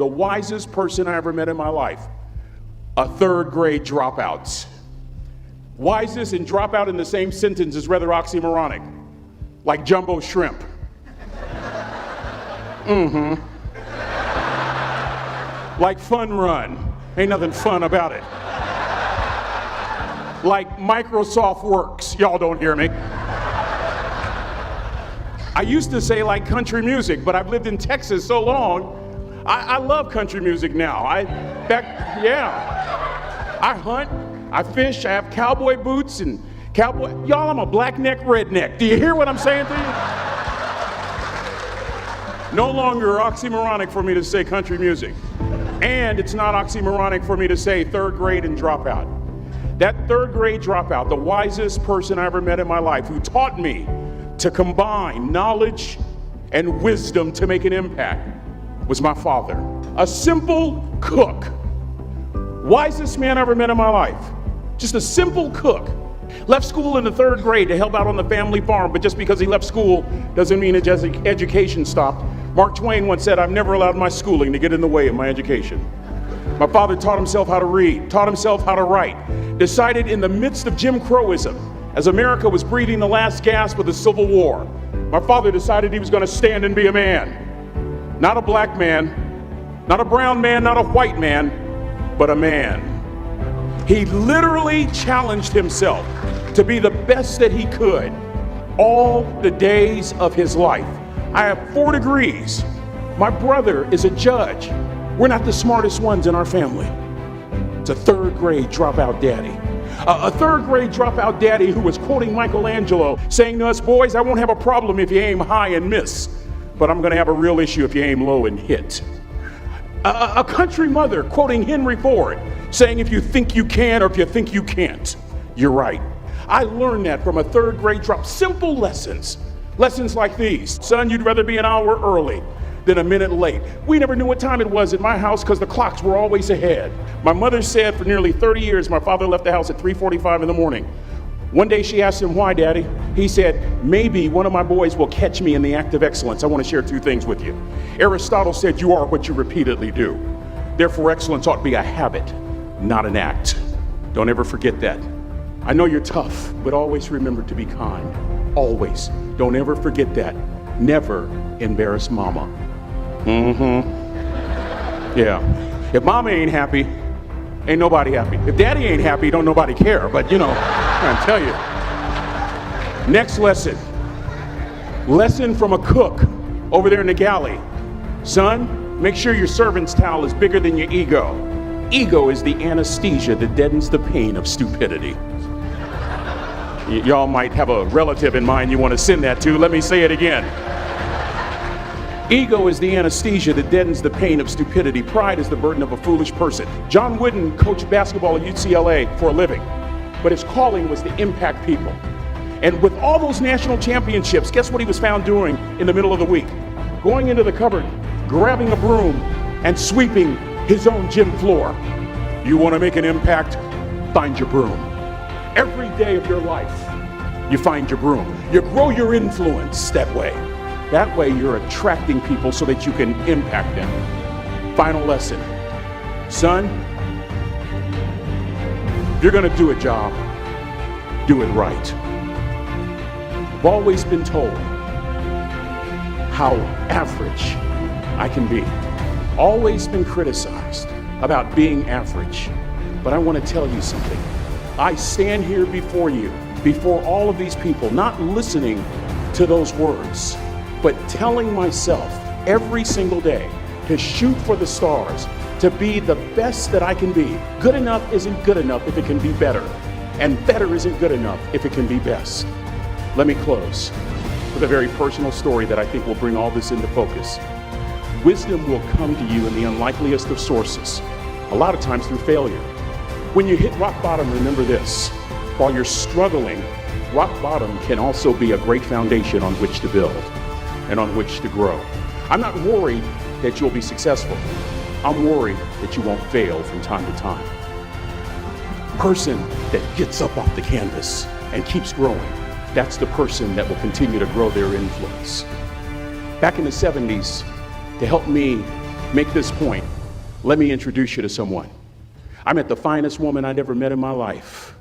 the wisest person I ever met in my life, a third grade dropout. Wisest and dropout in the same sentence is rather oxymoronic, like jumbo shrimp. Like fun run, ain't nothing fun about it. Like Microsoft Works, y'all don't hear me. I used to say like country music, but I've lived in Texas so long, I love country music now. I hunt, I fish, I have cowboy boots and cowboy, y'all, I'm a black-neck redneck. Do you hear what I'm saying to you? No longer oxymoronic for me to say country music. And it's not oxymoronic for me to say third grade and dropout. That third grade dropout, the wisest person I ever met in my life, who taught me to combine knowledge and wisdom to make an impact, was my father. A simple cook. Wisest man I ever met in my life. Just a simple cook. Left school in the third grade to help out on the family farm, but just because he left school doesn't mean his education stopped. Mark Twain once said, "I've never allowed my schooling to get in the way of my education." My father taught himself how to read, taught himself how to write, decided in the midst of Jim Crowism, as America was breathing the last gasp of the Civil War, my father decided he was going to stand and be a man. Not a black man, not a brown man, not a white man, but a man. He literally challenged himself to be the best that he could all the days of his life. I have 4 degrees. My brother is a judge. We're not the smartest ones in our family. It's a third grade dropout daddy. A third grade dropout daddy who was quoting Michelangelo, saying to us, "Boys, I won't have a problem if you aim high and miss, but I'm gonna have a real issue if you aim low and hit." A country mother quoting Henry Ford, saying, "If you think you can or if you think you can't, you're right." I learned that from a third grade drop. Simple lessons. Lessons like these. Son, you'd rather be an hour early than a minute late. We never knew what time it was at my house because the clocks were always ahead. My mother said for nearly 30 years, my father left the house at 3:45 in the morning. One day she asked him, "Why, Daddy?" He said, "Maybe one of my boys will catch me in the act of excellence. I want to share 2 things with you." Aristotle said, "You are what you repeatedly do." Therefore, excellence ought to be a habit, not an act. Don't ever forget that. I know you're tough, but always remember to be kind. Always. Don't ever forget that. Never embarrass mama. Yeah. If mama ain't happy, ain't nobody happy. If daddy ain't happy, don't nobody care. But I'm trying to tell you. Next lesson. Lesson from a cook over there in the galley. Son, make sure your servant's towel is bigger than your ego. Ego is the anesthesia that deadens the pain of stupidity. Y'all might have a relative in mind you want to send that to. Let me say it again. Ego is the anesthesia that deadens the pain of stupidity. Pride is the burden of a foolish person. John Wooden coached basketball at UCLA for a living, but his calling was to impact people. And with all those national championships, guess what he was found doing in the middle of the week? Going into the cupboard, grabbing a broom, and sweeping his own gym floor. You want to make an impact? Find your broom. Every day of your life, you find your broom. You grow your influence that way. That way you're attracting people so that you can impact them. Final lesson. Son, if you're gonna do a job, do it right. I've always been told how average I can be. Always been criticized about being average. But I want to tell you something. I stand here before you, before all of these people, not listening to those words, but telling myself every single day to shoot for the stars, to be the best that I can be. Good enough isn't good enough if it can be better, and better isn't good enough if it can be best. Let me close with a very personal story that I think will bring all this into focus. Wisdom will come to you in the unlikeliest of sources, a lot of times through failure. When you hit rock bottom, remember this. While you're struggling, rock bottom can also be a great foundation on which to build and on which to grow. I'm not worried that you'll be successful. I'm worried that you won't fail from time to time. Person that gets up off the canvas and keeps growing, that's the person that will continue to grow their influence. Back in the 70s, to help me make this point, let me introduce you to someone. I met the finest woman I'd ever met in my life.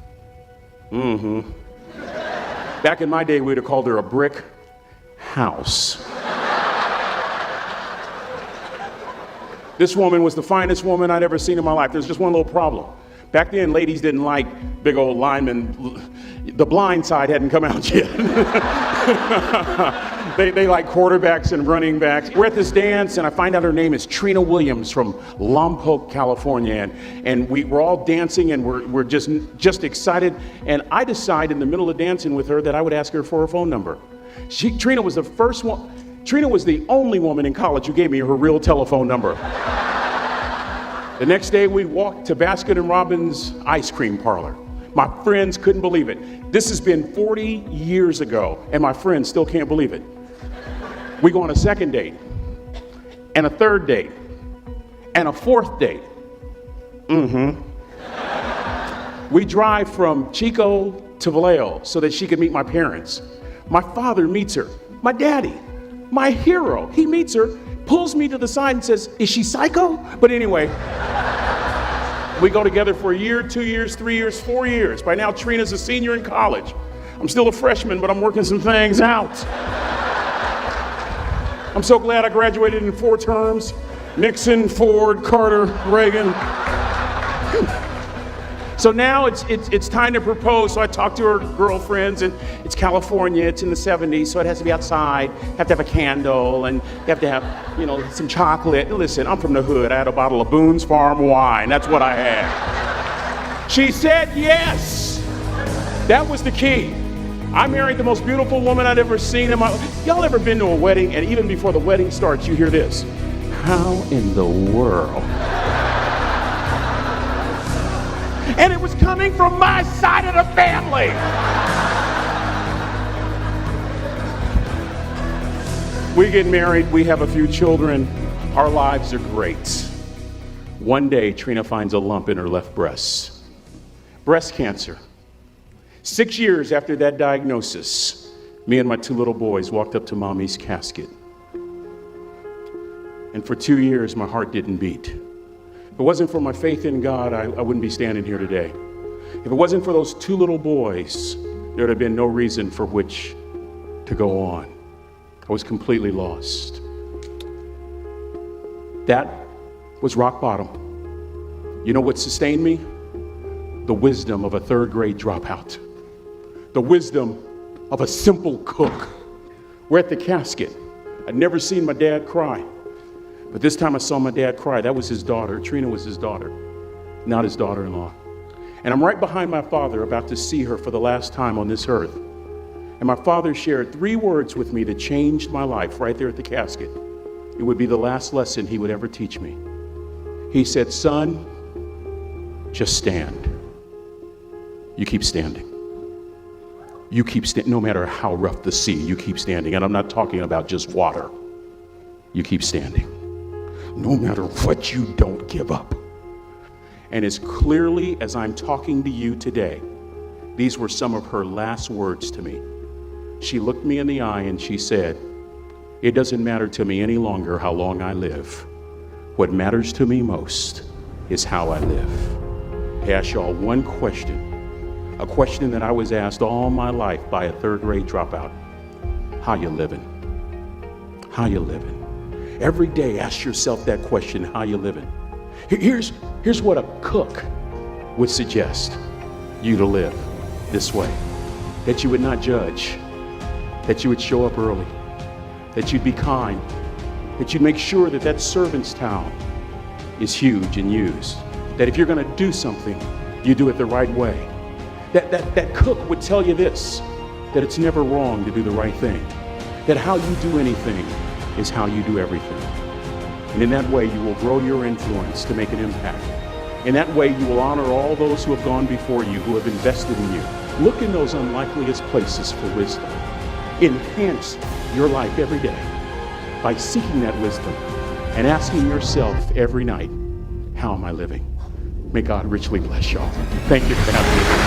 Back in my day, we'd have called her a brick house. This woman was the finest woman I'd ever seen in my life. There's just one little problem. Back then, ladies didn't like big old linemen. The Blind Side hadn't come out yet. They like quarterbacks and running backs. We're at this dance, and I find out her name is Trina Williams from Lompoc, California. And we're all dancing, and we're just excited. And I decide in the middle of dancing with her that I would ask her for her phone number. Trina was the first one. Trina was the only woman in college who gave me her real telephone number. The next day, we walked to Baskin & Robbins ice cream parlor. My friends couldn't believe it. This has been 40 years ago, and my friends still can't believe it. We go on a second date, and a third date, and a fourth date. We drive from Chico to Vallejo so that she could meet my parents. My father meets her. My daddy, my hero, he meets her, pulls me to the side and says, "Is she psycho?" But anyway, we go together for a year, 2 years, 3 years, 4 years. By now, Trina's a senior in college. I'm still a freshman, but I'm working some things out. I'm so glad I graduated in 4 terms. Nixon, Ford, Carter, Reagan. So now it's time to propose. So I talk to her girlfriends, and it's California, it's in the 70s, so it has to be outside. You have to have a candle, and you have to have, some chocolate. Listen, I'm from the hood. I had a bottle of Boone's Farm wine. That's what I had. She said yes. That was the key. I married the most beautiful woman I'd ever seen in my life. Y'all ever been to a wedding, and even before the wedding starts, you hear this? How in the world? And it was coming from my side of the family. We get married, we have a few children, our lives are great. One day, Trina finds a lump in her left breast. Breast cancer. 6 years after that diagnosis, me and my 2 little boys walked up to Mommy's casket. And for 2 years, my heart didn't beat. If it wasn't for my faith in God, I wouldn't be standing here today. If it wasn't for those 2 little boys, there would have been no reason for which to go on. I was completely lost. That was rock bottom. You know what sustained me? The wisdom of a 3rd grade dropout. The wisdom of a simple cook. We're at the casket. I'd never seen my dad cry. But this time I saw my dad cry. That was his daughter. Trina was his daughter, not his daughter-in-law. And I'm right behind my father, about to see her for the last time on this earth. And my father shared 3 words with me that changed my life right there at the casket. It would be the last lesson he would ever teach me. He said, "Son, just stand. You keep standing. You keep standing, no matter how rough the sea, you keep standing." And I'm not talking about just water. You keep standing. No matter what, you don't give up. And as clearly as I'm talking to you today, these were some of her last words to me. She looked me in the eye and she said, "It doesn't matter to me any longer how long I live. What matters to me most is how I live." I ask y'all one question, a question that I was asked all my life by a 3rd grade dropout. How you living? How you living? Every day, ask yourself that question, how you living? Here's what a cook would suggest you to live this way. That you would not judge, that you would show up early, that you'd be kind, that you'd make sure that that servant's towel is huge and used, that if you're gonna do something, you do it the right way. That cook would tell you this, that it's never wrong to do the right thing, that how you do anything is how you do everything. And in that way, you will grow your influence to make an impact. In that way, you will honor all those who have gone before you, who have invested in you. Look in those unlikeliest places for wisdom. Enhance your life every day by seeking that wisdom and asking yourself every night, how am I living? May God richly bless y'all. Thank you for having me.